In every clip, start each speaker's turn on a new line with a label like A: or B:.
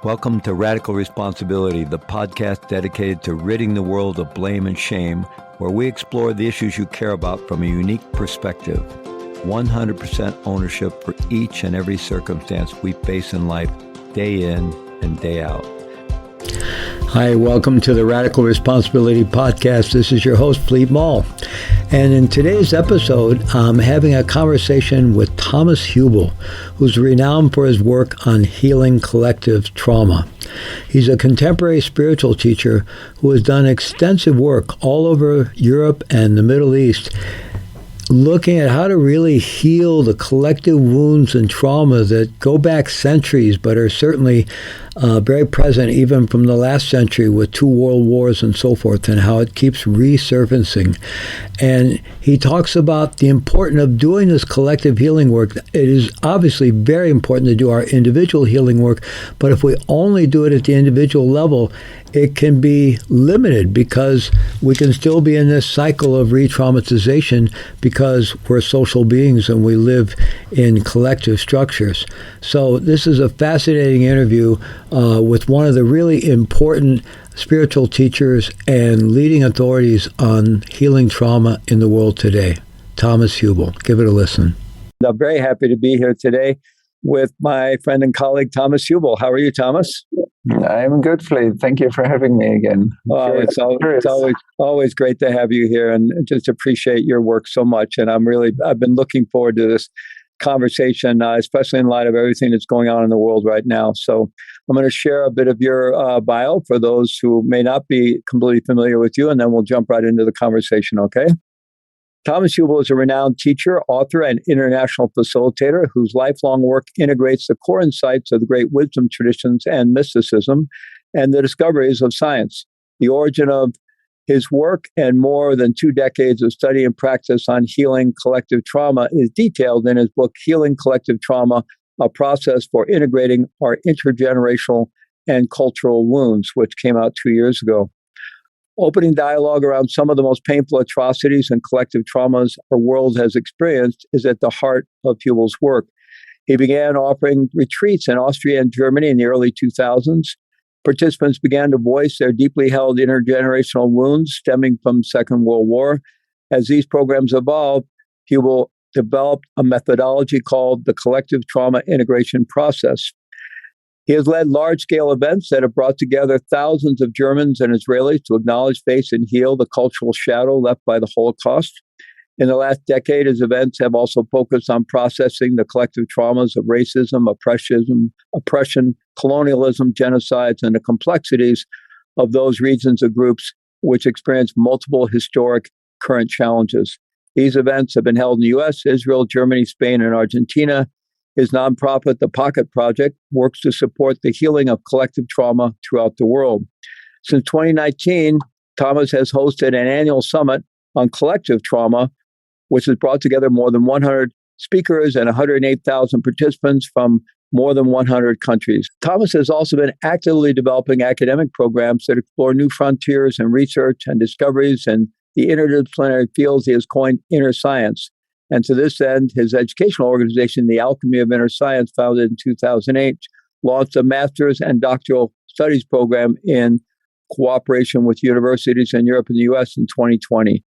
A: Welcome to Radical Responsibility, the podcast dedicated to ridding the world of blame and shame, where we explore the issues you care about from a unique perspective. 100% ownership for each and every circumstance we face in life, day in and day out. Hi, welcome to the Radical Responsibility Podcast. This is your host, Fleet Mall. And in today's episode, I'm having a conversation with Thomas Hübl, who's renowned for his work on healing collective trauma. He's a contemporary spiritual teacher who has done extensive work all over Europe and the Middle East, looking at how to really heal the collective wounds and trauma that go back centuries, but are certainly very present even from the last century with 2 world wars and so forth, and how it keeps resurfacing. And he talks about the importance of doing this collective healing work. It is obviously very important to do our individual healing work, but if we only do it at the individual level, it can be limited because we can still be in this cycle of re-traumatization because we're social beings and we live in collective structures. So this is a fascinating interview with one of the really important spiritual teachers and leading authorities on healing trauma in the world today, Thomas Hübl. Give it a listen. I'm very happy to be here today with my friend and colleague, Thomas Hübl. How are you, Thomas?
B: I'm good, Fleet. Thank you for having me again.
A: It's always great to have you here, and just appreciate your work so much. And I've been looking forward to this conversation, especially in light of everything that's going on in the world right now. So I'm going to share a bit of your bio for those who may not be completely familiar with you, and then we'll jump right into the conversation, okay? Thomas Hübl is a renowned teacher, author, and international facilitator whose lifelong work integrates the core insights of the great wisdom traditions and mysticism and the discoveries of science. The origin of his work and more than 2 decades of study and practice on healing collective trauma is detailed in his book, Healing Collective Trauma, A Process for Integrating Our Intergenerational and Cultural Wounds, which came out 2 years ago. Opening dialogue around some of the most painful atrocities and collective traumas our world has experienced is at the heart of Hübl's work. He began offering retreats in Austria and Germany in the early 2000s. Participants began to voice their deeply held intergenerational wounds stemming from the Second World War. As these programs evolved, Hübl developed a methodology called the Collective Trauma Integration Process. He has led large-scale events that have brought together thousands of Germans and Israelis to acknowledge, face, and heal the cultural shadow left by the Holocaust. In the last decade, his events have also focused on processing the collective traumas of racism, oppression, colonialism, genocides, and the complexities of those regions or groups which experience multiple historic current challenges. These events have been held in the U.S., Israel, Germany, Spain, and Argentina. His nonprofit, The Pocket Project, works to support the healing of collective trauma throughout the world. Since 2019, Thomas has hosted an annual summit on collective trauma, which has brought together more than 100 speakers and 108,000 participants from more than 100 countries. Thomas has also been actively developing academic programs that explore new frontiers in research and discoveries in the interdisciplinary fields he has coined inner science. And to this end, his educational organization, The Alchemy of Inner Science, founded in 2008, launched a master's and doctoral studies program in cooperation with universities in Europe and the U.S. in 2020.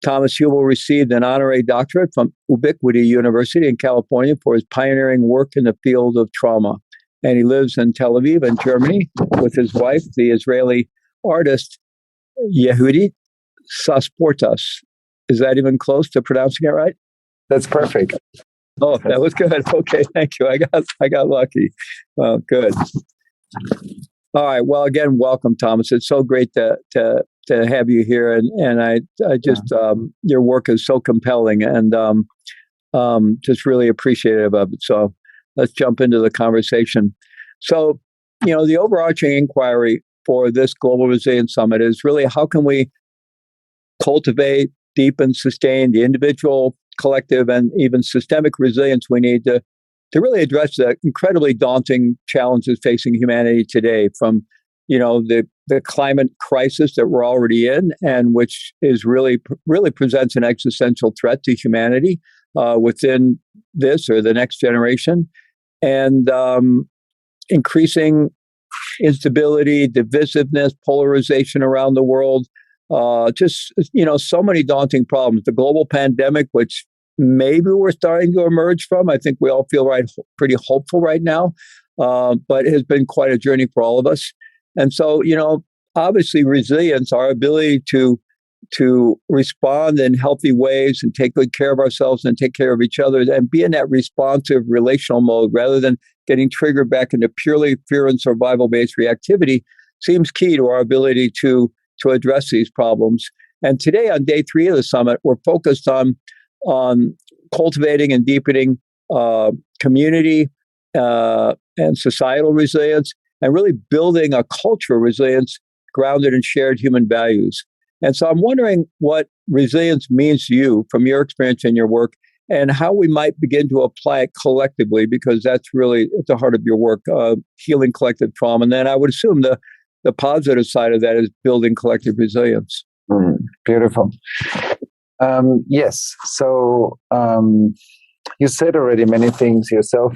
A: Thomas Hübl received an honorary doctorate from Ubiquity University in California for his pioneering work in the field of trauma. And he lives in Tel Aviv in Germany with his wife, the Israeli artist Yehudit Sasportas. Is that even close to pronouncing it right?
B: That's perfect.
A: Oh, that was good. Okay, thank you. I got lucky. Well, good. All right. Well, again, welcome, Thomas. It's so great to have you here, and I just your work is so compelling, and just really appreciative of it. So let's jump into the conversation. So, the overarching inquiry for this Global Resilience Summit is really how can we cultivate, deepen, sustain the individual, collective, and even systemic resilience we need to really address the incredibly daunting challenges facing humanity today, from the climate crisis that we're already in, and which is really presents an existential threat to humanity within this or the next generation, and increasing instability, divisiveness, polarization around the world. So many daunting problems. The global pandemic, which maybe we're starting to emerge from. I think we all feel pretty hopeful right now, but it has been quite a journey for all of us. And so, obviously resilience, our ability to respond in healthy ways and take good care of ourselves and take care of each other and be in that responsive relational mode rather than getting triggered back into purely fear and survival-based reactivity seems key to our ability to address these problems. And today on day 3 of the summit, we're focused on cultivating and deepening community and societal resilience and really building a culture of resilience grounded in shared human values. And so I'm wondering what resilience means to you from your experience in your work and how we might begin to apply it collectively, because that's really at the heart of your work, healing collective trauma. And then I would assume the positive side of that is building collective resilience.
B: Beautiful. Yes. So you said already many things yourself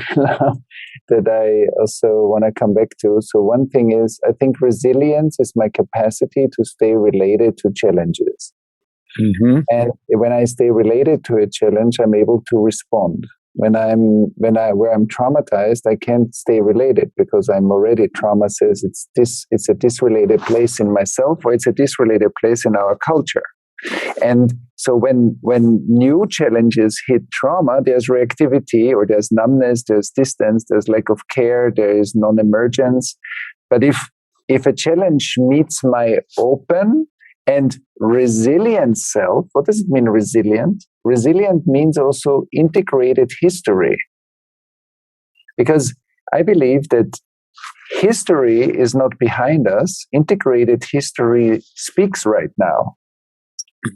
B: that I also want to come back to. So one thing is, I think resilience is my capacity to stay related to challenges. Mm-hmm. And when I stay related to a challenge, I'm able to respond. Where I'm traumatized, I can't stay related because I'm already, trauma says it's a disrelated place in myself, or it's a disrelated place in our culture. And so when new challenges hit trauma, there's reactivity, or there's numbness, there's distance, there's lack of care, there is non-emergence. But if a challenge meets my open and resilient self, what does it mean, resilient? Resilient means also integrated history. Because I believe that history is not behind us. Integrated history speaks right now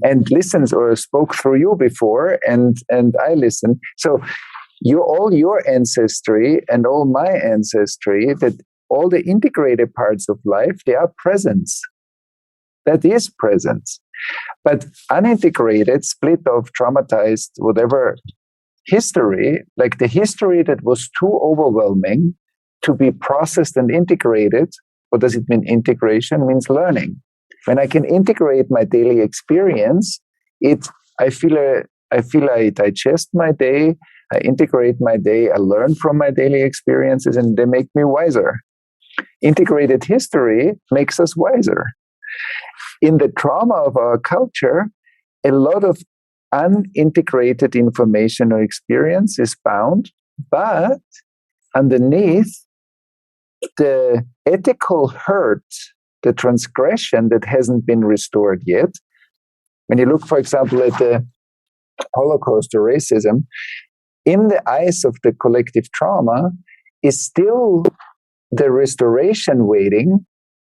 B: and listens, or spoke through you before, and I listen. So all your ancestry and all my ancestry, that all the integrated parts of life, they are presence. That is presence. But unintegrated, split off, traumatized, whatever history, like the history that was too overwhelming to be processed and integrated. What does it mean? Integration means learning. When I can integrate my daily experience, I feel I digest my day, I integrate my day, I learn from my daily experiences, and they make me wiser. Integrated history makes us wiser. In the trauma of our culture, a lot of unintegrated information or experience is bound, but underneath, the ethical hurt, the transgression that hasn't been restored yet. When you look, for example, at the Holocaust or racism, in the eyes of the collective trauma is still the restoration waiting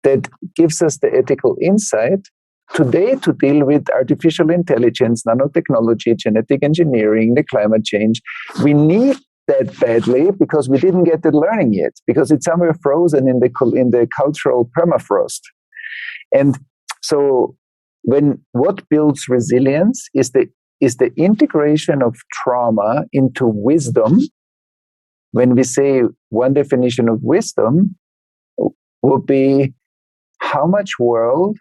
B: that gives us the ethical insight today to deal with artificial intelligence, nanotechnology, genetic engineering, the climate change. We need that badly because we didn't get the learning yet, because it's somewhere frozen in the cultural permafrost. And so what builds resilience is the integration of trauma into wisdom. When we say one definition of wisdom would be, how much world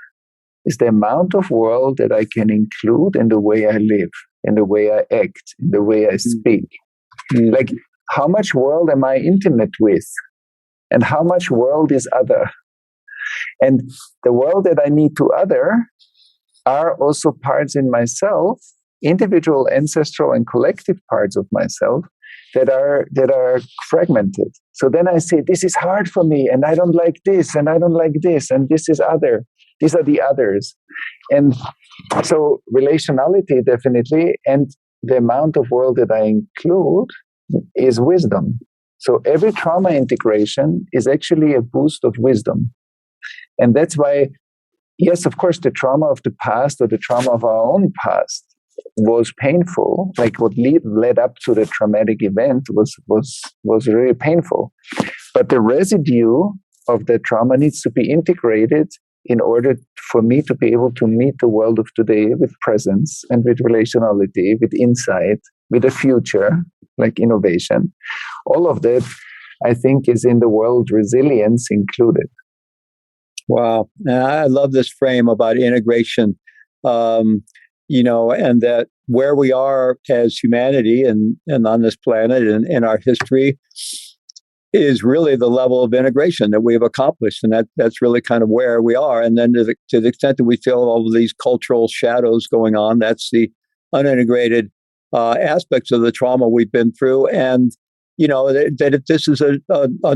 B: is the amount of world that I can include in the way I live, in the way I act, in the way I speak. Mm. Like, how much world am I intimate with? And how much world is other? And the world that I need to other are also parts in myself, individual, ancestral, and collective parts of myself that are fragmented. So then I say, this is hard for me, and I don't like this, and I don't like this, and this is other. These are the others. And so relationality, definitely, and the amount of world that I include is wisdom. So every trauma integration is actually a boost of wisdom. And that's why, yes, of course, the trauma of the past or the trauma of our own past was painful. Like what led up to the traumatic event was really painful. But the residue of the trauma needs to be integrated in order for me to be able to meet the world of today with presence and with relationality, with insight, with a future, like innovation. All of that I think, is in the world resilience included.
A: Wow. And I love this frame about integration, and that where we are as humanity and on this planet and in our history is really the level of integration that we have accomplished. And that's really kind of where we are. And then to the extent that we feel all of these cultural shadows going on, that's the unintegrated aspects of the trauma we've been through. And, that if this is a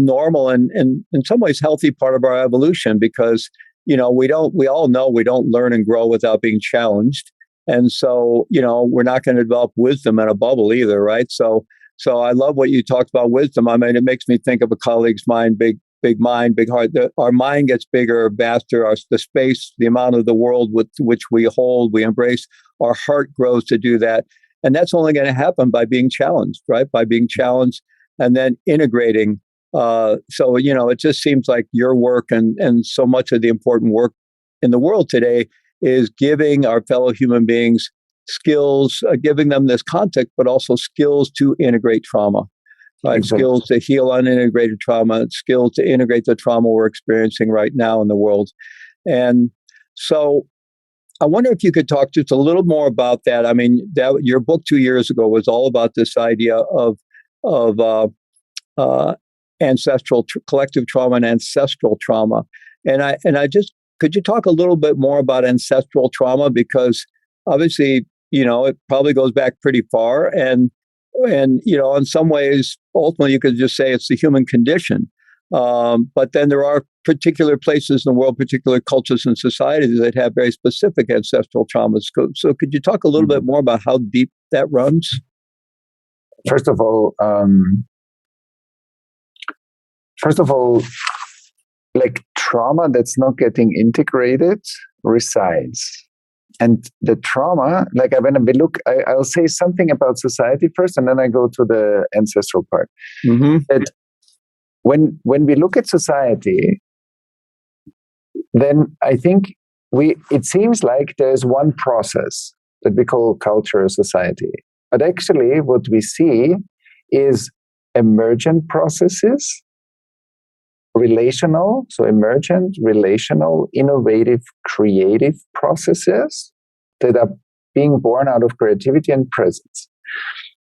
A: normal and in some ways healthy part of our evolution, because, we all know we don't learn and grow without being challenged. And so, we're not going to develop wisdom in a bubble either, right? So I love what you talked about wisdom. I mean, it makes me think of a colleague's mind, big mind, big heart. Our mind gets bigger, vaster. The space, the amount of the world with which we hold, we embrace. Our heart grows to do that. And that's only going to happen by being challenged, right? By being challenged and then integrating. So, it just seems like your work and so much of the important work in the world today is giving our fellow human beings skills, giving them this context, but also skills to integrate trauma, right? Exactly. Skills to heal unintegrated trauma, skills to integrate the trauma we're experiencing right now in the world. And so I wonder if you could talk just a little more about that. I mean, your book 2 years ago was all about this idea of ancestral collective trauma and ancestral trauma. And I just, could you talk a little bit more about ancestral trauma? Because obviously, it probably goes back pretty far. And in some ways, ultimately, you could just say it's the human condition. But then there are particular places in the world, particular cultures and societies that have very specific ancestral traumas. So could you talk a little bit more about how deep that runs?
B: First of all, like trauma that's not getting integrated resides. And the trauma, like when we look, I'll say something about society first, and then I go to the ancestral part. Mm-hmm. That when we look at society, then I think it seems like there's one process that we call culture or society. But actually what we see is emergent processes, relational, so emergent, relational, innovative, creative processes that are being born out of creativity and presence.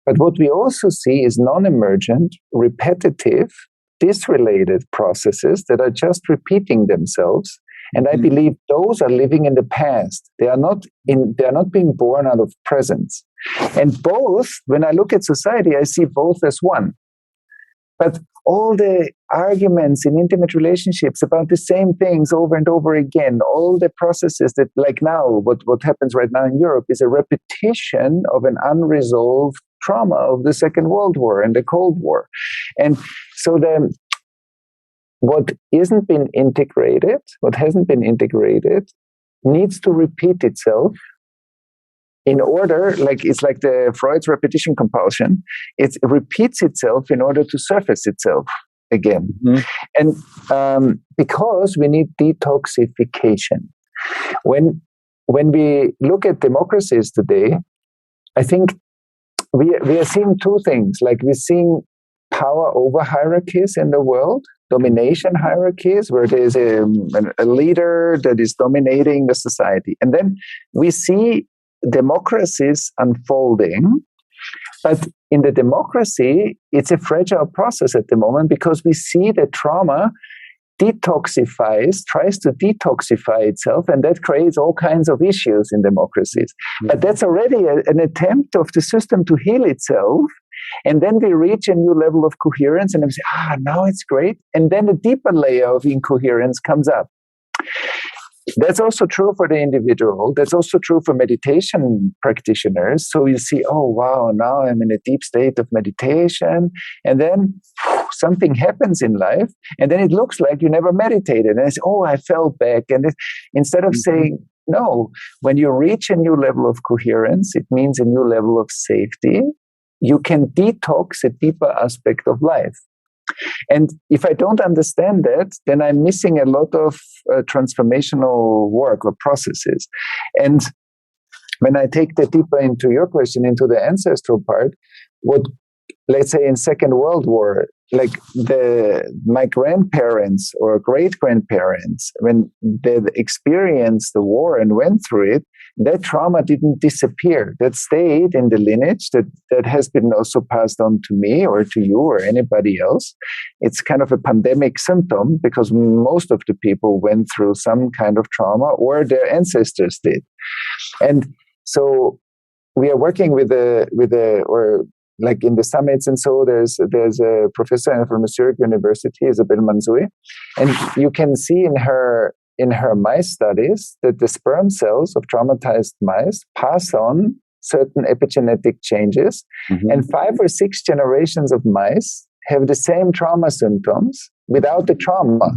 B: But what we also see is non-emergent, repetitive, disrelated processes that are just repeating themselves. And I believe those are living in the past. They are not being born out of presence. And both, when I look at society, I see both as one. But all the arguments in intimate relationships about the same things over and over again, all the processes that, like now, what happens right now in Europe is a repetition of an unresolved trauma of the Second World War and the Cold War. And so what hasn't been integrated needs to repeat itself in order, it's like the Freud's repetition compulsion. It repeats itself in order to surface itself again. Mm-hmm. And because we need detoxification. When we look at democracies today, I think we are seeing two things. Like we're seeing power over hierarchies in the world, domination hierarchies, where there's a leader that is dominating the society. And then we see democracies unfolding, but in the democracy, it's a fragile process at the moment because we see that trauma tries to detoxify itself, and that creates all kinds of issues in democracies. Mm-hmm. But that's already an attempt of the system to heal itself, and then we reach a new level of coherence, and we say, now it's great, and then a deeper layer of incoherence comes up. That's also true for the individual. That's also true for meditation practitioners. So you see, oh, wow, now I'm in a deep state of meditation. And then something happens in life. And then it looks like you never meditated. And I say, oh, I fell back. And instead of saying, no, when you reach a new level of coherence, it means a new level of safety. You can detox a deeper aspect of life. And if I don't understand that, then I'm missing a lot of transformational work or processes. And when I take that deeper into your question, into the ancestral part, let's say in Second World War, like my grandparents or great grandparents, when they experienced the war and went through it, that trauma didn't disappear. That stayed in the lineage. That has been also passed on to me or to you or anybody else. It's kind of a pandemic symptom because most of the people went through some kind of trauma or their ancestors did. And so we are working with or like in the summits, and so there's a professor from Zurich University, Isabel Manzoui, and you can see in her mice studies that the sperm cells of traumatized mice pass on certain epigenetic changes, and 5 or 6 generations of mice have the same trauma symptoms without the trauma.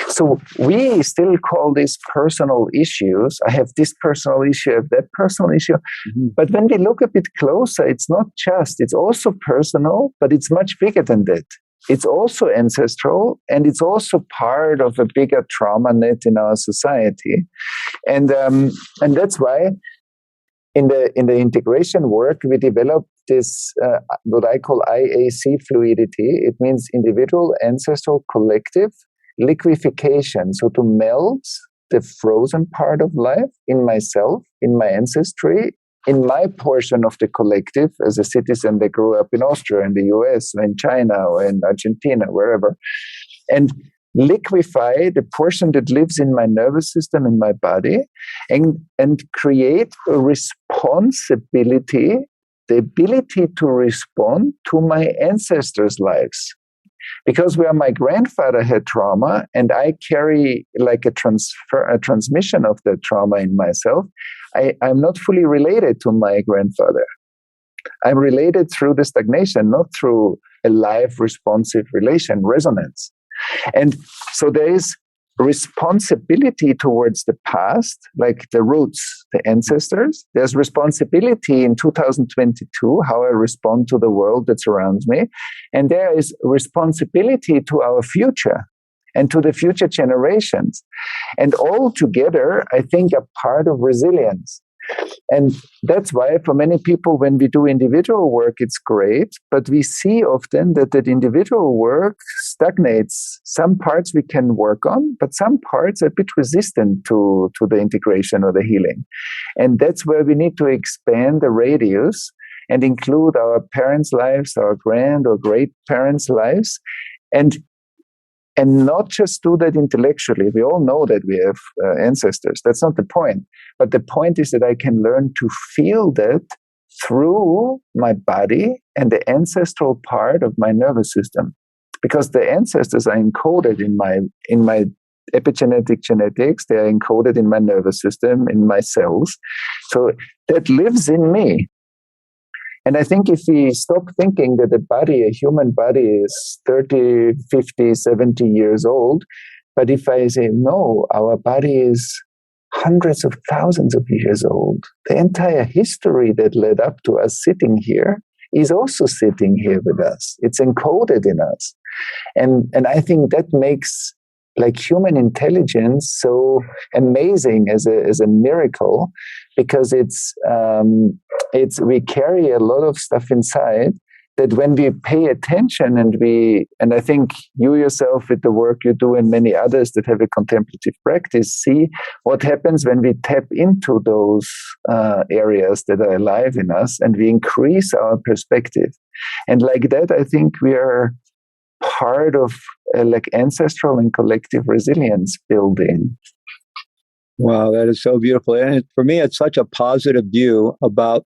B: So we still call these personal issues. I have this personal issue, I have that personal issue. But when we look a bit closer, it's also personal, but it's much bigger than that. It's also ancestral, and it's also part of a bigger trauma net in our society. And that's why in the integration work, we developed this, what I call IAC fluidity. It means individual, ancestral, collective liquefaction. So to melt the frozen part of life in myself, in my ancestry, in my portion of the collective as a citizen that grew up in Austria, in the US, or in China, or in Argentina, wherever, and liquefy the portion that lives in my nervous system, in my body, and create a responsibility, the ability to respond to my ancestors' lives. Because where my grandfather had trauma and I carry like a transmission of that trauma in myself, I'm not fully related to my grandfather. I'm related through the stagnation, not through a live responsive relation, resonance. And so there is responsibility towards the past, like the roots, the ancestors. There's responsibility in 2022, how I respond to the world that surrounds me. And there is responsibility to our future and to the future generations. And all together, I think, are part of resilience. And that's why for many people, when we do individual work, it's great, but we see often that individual work stagnates. Some parts we can work on, but some parts are a bit resistant to the integration or the healing. And that's where we need to expand the radius and include our parents' lives, our grand or great parents' lives, and not just do that intellectually. We all know that we have ancestors. That's not the point. But the point is that I can learn to feel that through my body and the ancestral part of my nervous system. Because the ancestors are encoded in my epigenetic genetics. They are encoded in my nervous system, in my cells. So that lives in me. And I think if we stop thinking that a human body is 30, 50, 70 years old, but if I say, no, our body is hundreds of thousands of years old, the entire history that led up to us sitting here is also sitting here with us. It's encoded in us. And I think that makes like human intelligence so amazing as a miracle, because it's we carry a lot of stuff inside that when we pay attention and I think you yourself with the work you do and many others that have a contemplative practice see what happens when we tap into those areas that are alive in us and we increase our perspective. And like that, I think we are part of like ancestral and collective resilience building.
A: Wow, that is so beautiful. And for me, it's such a positive view about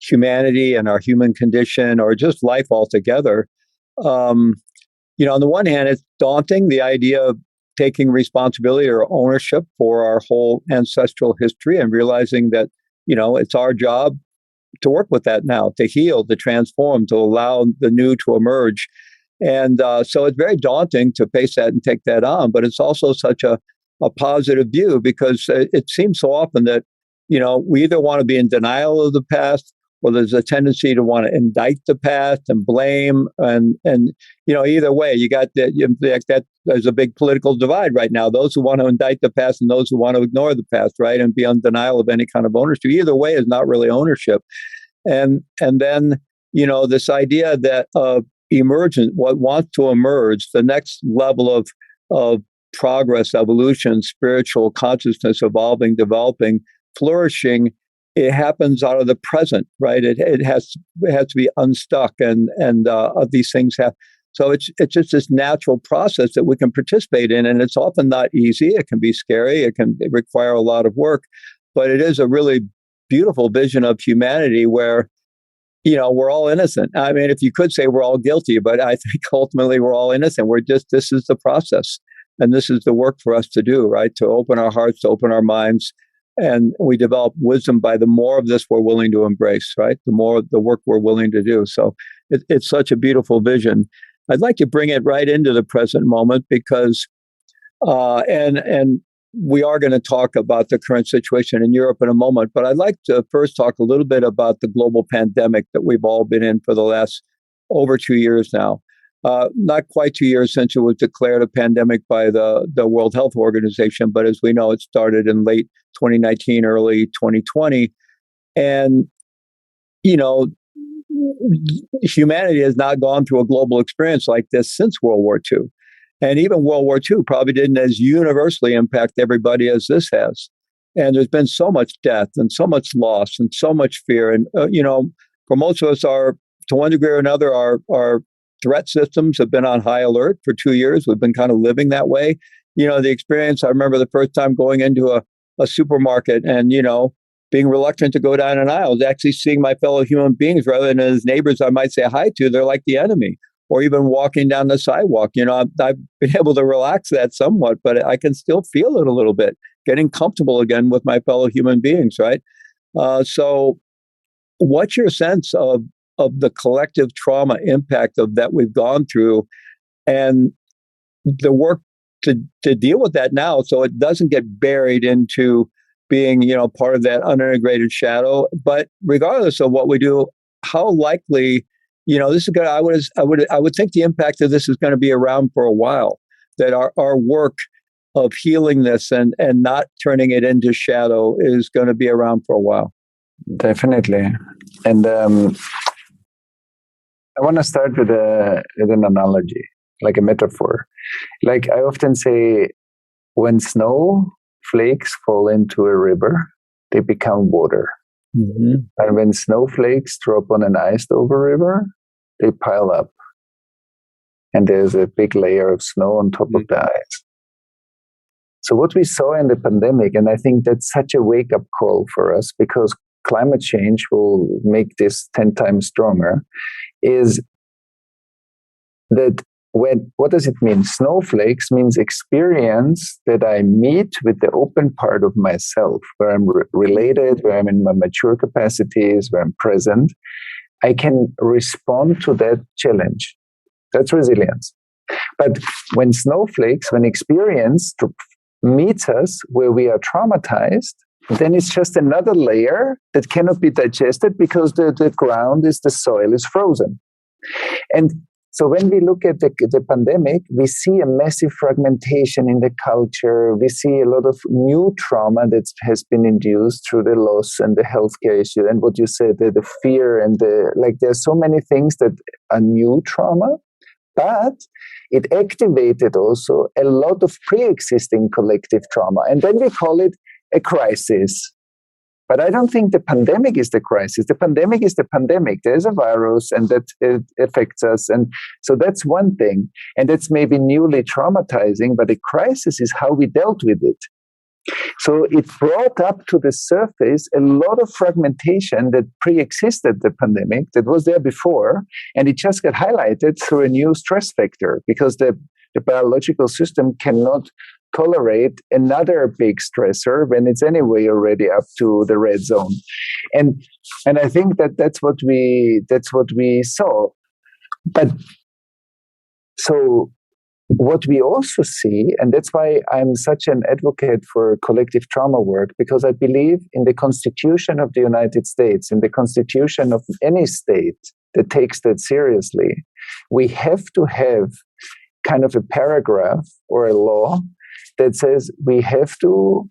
A: humanity and our human condition or just life altogether. On the one hand, it's daunting, the idea of taking responsibility or ownership for our whole ancestral history and realizing that, it's our job to work with that now, to heal, to transform, to allow the new to emerge. And so it's very daunting to face that and take that on, but it's also such a positive view because it seems so often that, we either want to be in denial of the past or there's a tendency to want to indict the past and blame. And either way, you got that there's a big political divide right now. Those who want to indict the past and those who want to ignore the past, right? And be in denial of any kind of ownership. Either way is not really ownership. And then, this idea that emergent, what wants to emerge, the next level of progress, evolution, spiritual consciousness, evolving, developing, flourishing, it happens out of the present, right? It has to be unstuck, and these things have. So it's just this natural process that we can participate in, and it's often not easy. It can be scary. It can require a lot of work, but it is a really beautiful vision of humanity where, we're all innocent. I mean, if you could say we're all guilty, but I think ultimately we're all innocent. This is the process, and this is the work for us to do, right? To open our hearts, to open our minds, and we develop wisdom by the more of this we're willing to embrace, right? The more of the work we're willing to do. So it's such a beautiful vision. I'd like to bring it right into the present moment because, and we are going to talk about the current situation in Europe in a moment, but I'd like to first talk a little bit about the global pandemic that we've all been in for the last over 2 years now. Not quite 2 years since it was declared a pandemic by the World Health Organization, but as we know, it started in late 2019, early 2020. And, humanity has not gone through a global experience like this since World War II. And even World War II probably didn't as universally impact everybody as this has. And there's been so much death and so much loss and so much fear. And, for most of us, to one degree or another, our threat systems have been on high alert for 2 years. We've been kind of living that way. The experience, I remember the first time going into a supermarket and, being reluctant to go down an aisle, actually seeing my fellow human beings rather than as neighbors I might say hi to, they're like the enemy. Or even walking down the sidewalk, I've been able to relax that somewhat, but I can still feel it a little bit, getting comfortable again with my fellow human beings, right? So what's your sense of the collective trauma impact of that we've gone through and the work to deal with that now so it doesn't get buried into being, part of that unintegrated shadow? But regardless of what we do, how likely, this is going to, I would think the impact of this is going to be around for a while, that our work of healing this and not turning it into shadow is going to be around for a while.
B: Definitely. And I want to start with an analogy, like a metaphor. Like I often say, when snow flakes fall into a river, they become water. Mm-hmm. And when snowflakes drop on an iced over river, they pile up. And there's a big layer of snow on top of the ice. So what we saw in the pandemic, and I think that's such a wake-up call for us because climate change will make this 10 times stronger, is that what does it mean? Snowflakes means experience that I meet with the open part of myself, where I'm related, where I'm in my mature capacities, where I'm present. I can respond to that challenge. That's resilience. But when experience meets us where we are traumatized, then it's just another layer that cannot be digested because the ground the soil is frozen. And so when we look at the pandemic, we see a massive fragmentation in the culture. We see a lot of new trauma that has been induced through the loss and the healthcare issue. And what you said, the fear and there's so many things that are new trauma, but it activated also a lot of pre-existing collective trauma. And then we call it a crisis. But I don't think the pandemic is the crisis. The pandemic is the pandemic. There's a virus and that it affects us. And so that's one thing. And that's maybe newly traumatizing, but the crisis is how we dealt with it. So it brought up to the surface a lot of fragmentation that pre-existed the pandemic, that was there before, and it just got highlighted through a new stress factor because the biological system cannot tolerate another big stressor when it's anyway already up to the red zone. And I think that's what we saw. But so what we also see, and that's why I'm such an advocate for collective trauma work, because I believe in the Constitution of the United States, in the Constitution of any state that takes that seriously, we have to have kind of a paragraph or a law that says we have to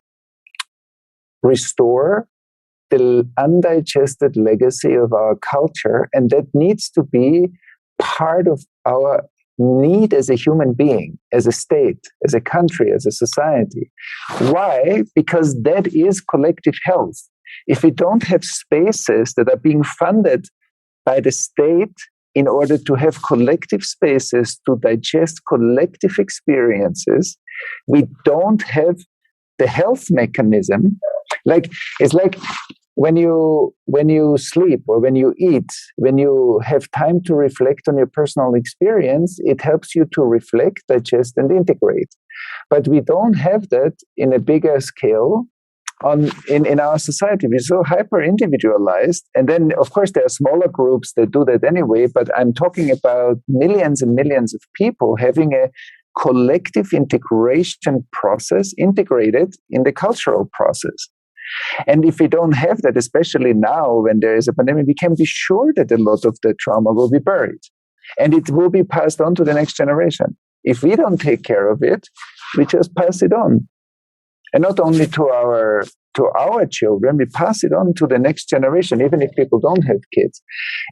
B: restore the undigested legacy of our culture, and that needs to be part of our need as a human being, as a state, as a country, as a society. Why? Because that is collective health. If we don't have spaces that are being funded by the state in order to have collective spaces to digest collective experiences, we don't have the health mechanism. It's like when you sleep or when you eat, when you have time to reflect on your personal experience, it helps you to reflect, digest, and integrate. But we don't have that in a bigger scale in our society. We're so hyper individualized. And then, of course, there are smaller groups that do that anyway, but I'm talking about millions and millions of people having a collective integration process integrated in the cultural process. And if we don't have that, especially now when there is a pandemic, we can be sure that a lot of the trauma will be buried and it will be passed on to the next generation. If we don't take care of it, we just pass it on. And not only to our children, we pass it on to the next generation, even if people don't have kids.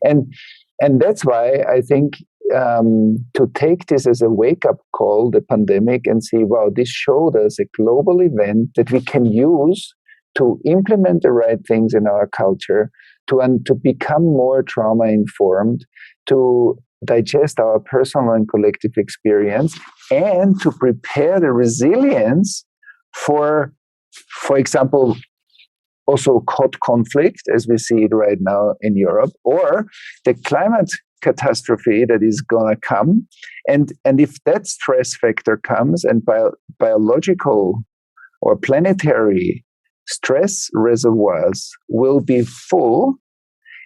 B: And that's why I think to take this as a wake-up call, the pandemic, and see, wow, this showed us a global event that we can use to implement the right things in our culture, to become more trauma-informed, to digest our personal and collective experience, and to prepare the resilience for example, also hot conflict, as we see it right now in Europe, or the climate catastrophe that is going to come. And if that stress factor comes and biological or planetary stress reservoirs will be full,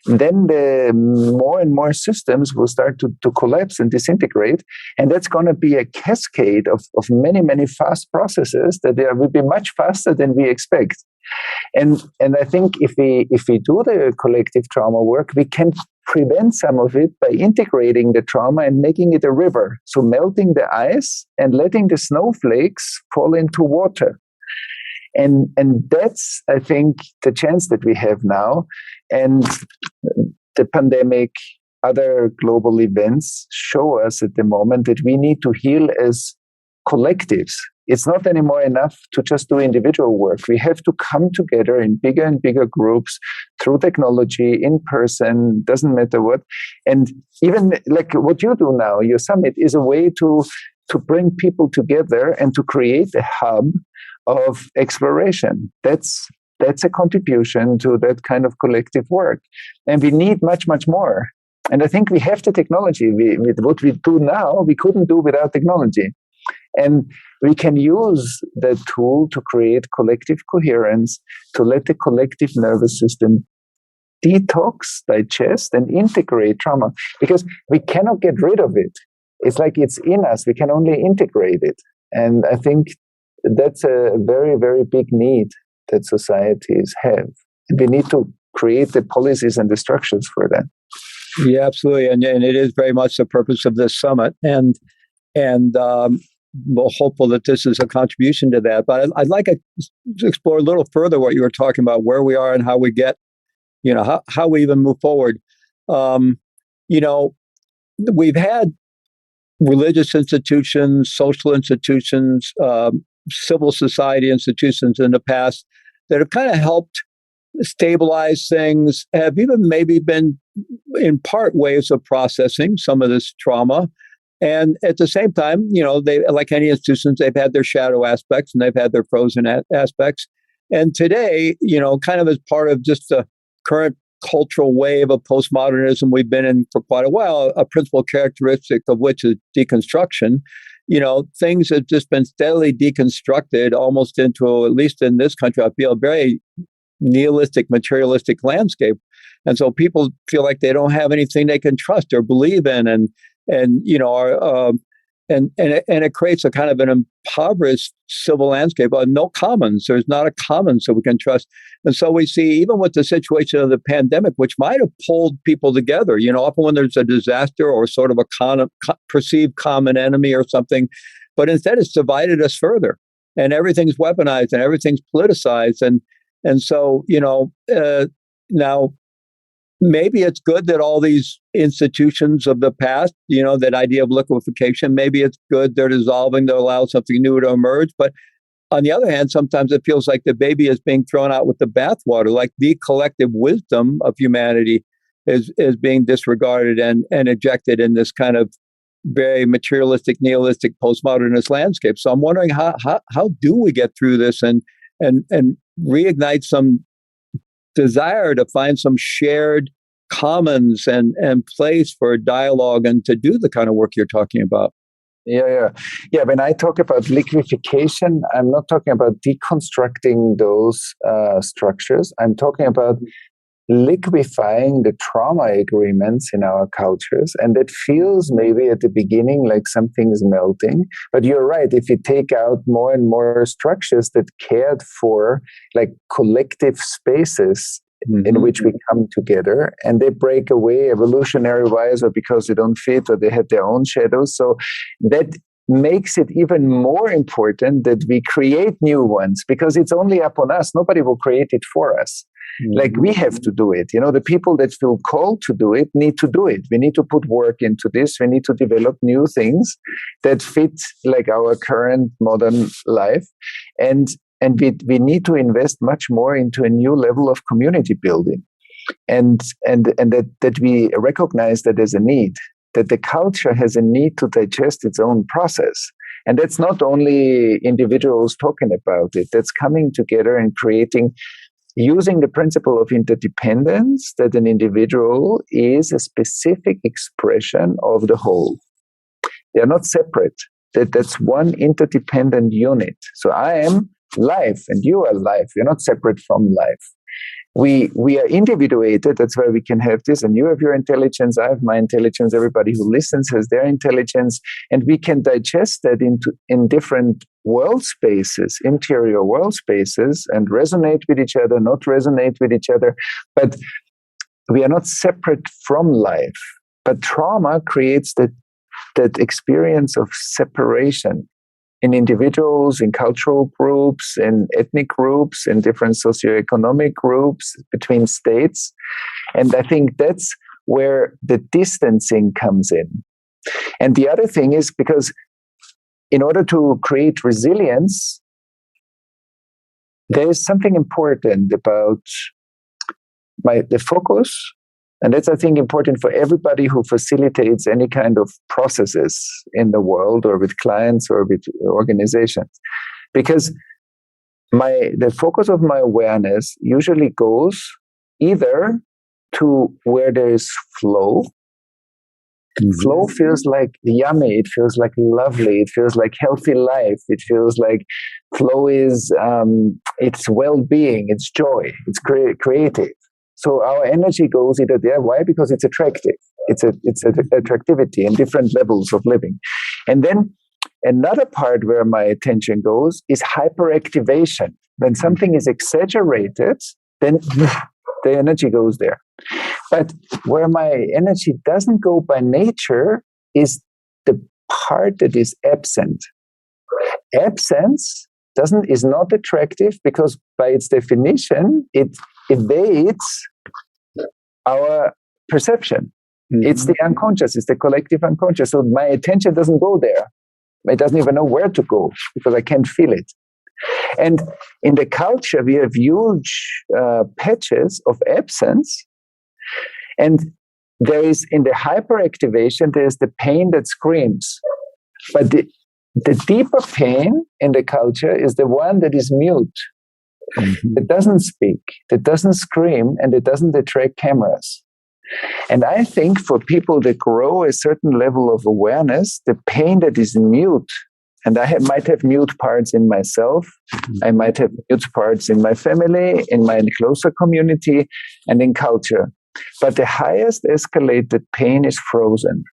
B: then the more and more systems will start to collapse and disintegrate. And that's going to be a cascade of many, many fast processes that will be much faster than we expect. And I think if we do the collective trauma work, we can prevent some of it by integrating the trauma and making it a river. So melting the ice and letting the snowflakes fall into water. And that's, I think, the chance that we have now. And the pandemic, other global events show us at the moment that we need to heal as collectives. It's not anymore enough to just do individual work. We have to come together in bigger and bigger groups through technology, in person, doesn't matter what. And even like what you do now, your summit is a way to bring people together and to create a hub of exploration. That's a contribution to that kind of collective work. And we need much, much more. And I think we have the technology. With what we do now, we couldn't do without technology. And we can use that tool to create collective coherence, to let the collective nervous system detox, digest, and integrate trauma. Because we cannot get rid of it. It's like it's in us. We can only integrate it. And I think that's a very, very big need that societies have. And we need to create the policies and the structures for that.
A: Yeah, absolutely. And it is very much the purpose of this summit. And we're hopeful that this is a contribution to that. But I'd like to explore a little further what you were talking about, where we are and how we get, how we even move forward. We've had religious institutions, social institutions, civil society institutions in the past that have kind of helped stabilize things, have even maybe been in part ways of processing some of this trauma. And at the same time, they, like any institutions, they've had their shadow aspects and they've had their frozen aspects. And today, kind of as part of just the current cultural wave of postmodernism we've been in for quite a while, a principal characteristic of which is deconstruction. Things have just been steadily deconstructed almost into, at least in this country, I feel, a very nihilistic, materialistic landscape. And so people feel like they don't have anything they can trust or believe in, and it creates a kind of an impoverished civil landscape. No commons. There's not a commons that we can trust. And so we see, even with the situation of the pandemic, which might have pulled people together, often when there's a disaster or sort of a perceived common enemy or something, but instead it's divided us further, and everything's weaponized and everything's politicized. And so, now maybe it's good that all these institutions of the past, that idea of liquefaction, maybe it's good they're dissolving to allow something new to emerge. But on the other hand, sometimes it feels like the baby is being thrown out with the bathwater, like the collective wisdom of humanity is being disregarded and ejected in this kind of very materialistic, nihilistic, postmodernist landscape. So I'm wondering how do we get through this and reignite some desire to find some shared commons and place for dialogue and to do the kind of work you're talking about.
B: Yeah. When I talk about liquefaction, I'm not talking about deconstructing those structures. I'm talking about liquefying the trauma agreements in our cultures. And that feels maybe at the beginning like something's melting. But you're right. If you take out more and more structures that cared for like collective spaces in which we come together, and they break away evolutionary wise, or because they don't fit, or they have their own shadows. So that makes it even more important that we create new ones, because it's only upon us. Nobody will create it for us. Like we have to do it. The people that feel called to do it need to do it. We need to put work into this. We need to develop new things that fit like our current modern life. And we need to invest much more into a new level of community building, and that we recognize that there's a need, that the culture has a need to digest its own process. And that's not only individuals talking about it, that's coming together and creating, using the principle of interdependence, that an individual is a specific expression of the whole. They are not separate. That's one interdependent unit. So I am life and you are life. You're not separate from life. We are individuated. That's why we can have this. And you have your intelligence. I have my intelligence. Everybody who listens has their intelligence. And we can digest that in different world spaces, interior world spaces, and resonate with each other, not resonate with each other. But we are not separate from life. But trauma creates that experience of separation in individuals, in cultural groups, in ethnic groups, in different socioeconomic groups, between states. And I think that's where the distancing comes in. And the other thing is, because in order to create resilience, there is something important about the focus. And that's, I think, important for everybody who facilitates any kind of processes in the world, or with clients, or with organizations. Because the focus of my awareness usually goes either to where there is flow. Flow feels like yummy. It feels like lovely. It feels like healthy life. It feels like flow is it's well-being. It's joy. It's creative. So our energy goes either there. Why? Because it's attractive. It's attractivity and different levels of living. And then another part where my attention goes is hyperactivation. When something is exaggerated, then the energy goes there. But where my energy doesn't go by nature is the part that is absent. Absence is not attractive, because by its definition, it evades our perception. It's the unconscious, it's the collective unconscious. So my attention doesn't go there. It doesn't even know where to go, because I can't feel it. And in the culture, we have huge patches of absence. And there is, in the hyperactivation, there's the pain that screams. But the deeper pain in the culture is the one that is mute. It doesn't speak, it doesn't scream, and it doesn't attract cameras. And I think for people that grow a certain level of awareness, the pain that is mute, and I might have mute parts in myself, I might have mute parts in my family, in my closer community, and in culture. But the highest escalated pain is frozen.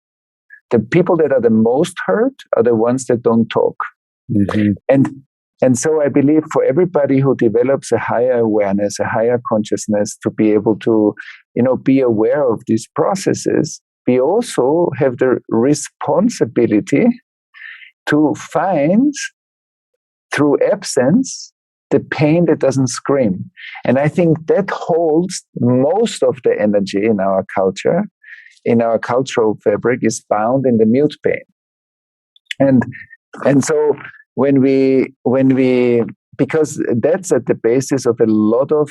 B: The people that are the most hurt are the ones that don't talk. And so I believe for everybody who develops a higher awareness, a higher consciousness, to be able to, be aware of these processes, we also have the responsibility to find, through absence, the pain that doesn't scream. And I think that holds most of the energy in our culture, in our cultural fabric, is found in the mute pain. And so when we because that's at the basis of a lot of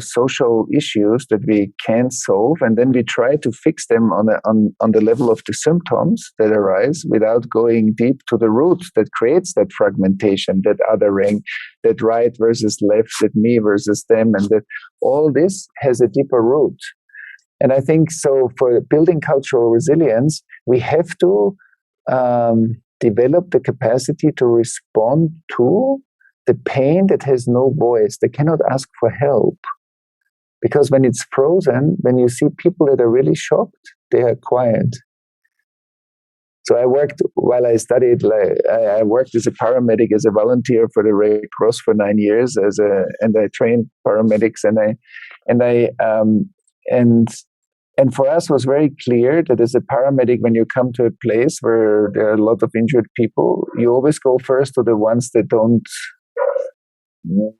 B: social issues that we can't solve, and then we try to fix them on the level of the symptoms that arise without going deep to the root that creates that fragmentation, that othering, that right versus left, that me versus them, and that all this has a deeper root. And I think so for building cultural resilience, we have to develop the capacity to respond to the pain that has no voice. They cannot ask for help. Because when it's frozen, when you see people that are really shocked, they are quiet. So I worked, while I studied, I worked as a paramedic, as a volunteer for the Red Cross for 9 years, and I trained paramedics, and for us, it was very clear that as a paramedic, when you come to a place where there are a lot of injured people, you always go first to the ones that don't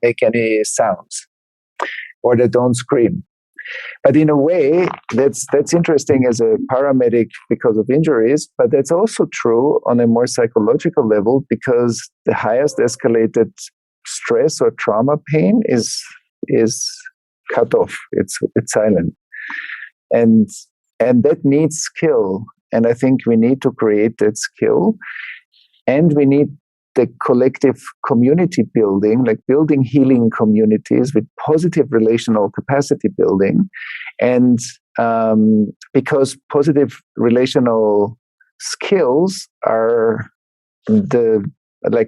B: make any sounds or that don't scream. But in a way, that's interesting as a paramedic because of injuries, but that's also true on a more psychological level, because the highest escalated stress or trauma pain is cut off. It's silent. And that needs skill. And I think we need to create that skill. And we need the collective community building, like building healing communities with positive relational capacity building. And because positive relational skills are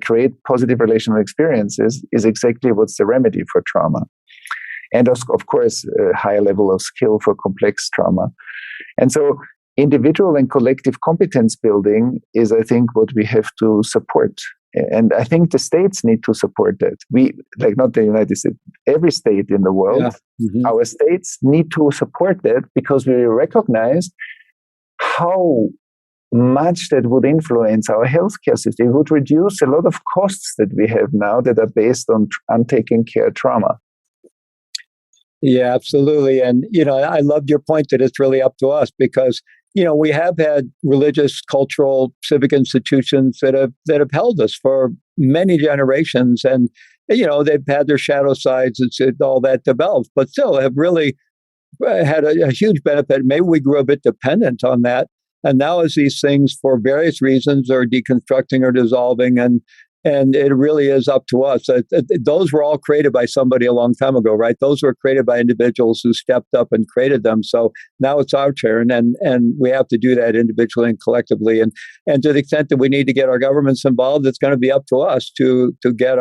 B: create positive relational experiences is exactly what's the remedy for trauma. And of course, a higher level of skill for complex trauma. And so individual and collective competence building is, I think, what we have to support. And I think the states need to support that. We, like not the United States, every state in the world, our states need to support that, because we recognize how much that would influence our healthcare system. It would reduce a lot of costs that we have now that are based on untaken care trauma.
A: Yeah, absolutely. And, I loved your point that it's really up to us, because, we have had religious, cultural, civic institutions that have held us for many generations. And, they've had their shadow sides and all that developed, but still have really had a huge benefit. Maybe we grew a bit dependent on that. And now as these things, for various reasons, are deconstructing or dissolving, and it really is up to us. Those were all created by somebody a long time ago, right? Those were created by individuals who stepped up and created them. So now it's our turn, and we have to do that individually and collectively. And to the extent that we need to get our governments involved, it's going to be up to us to get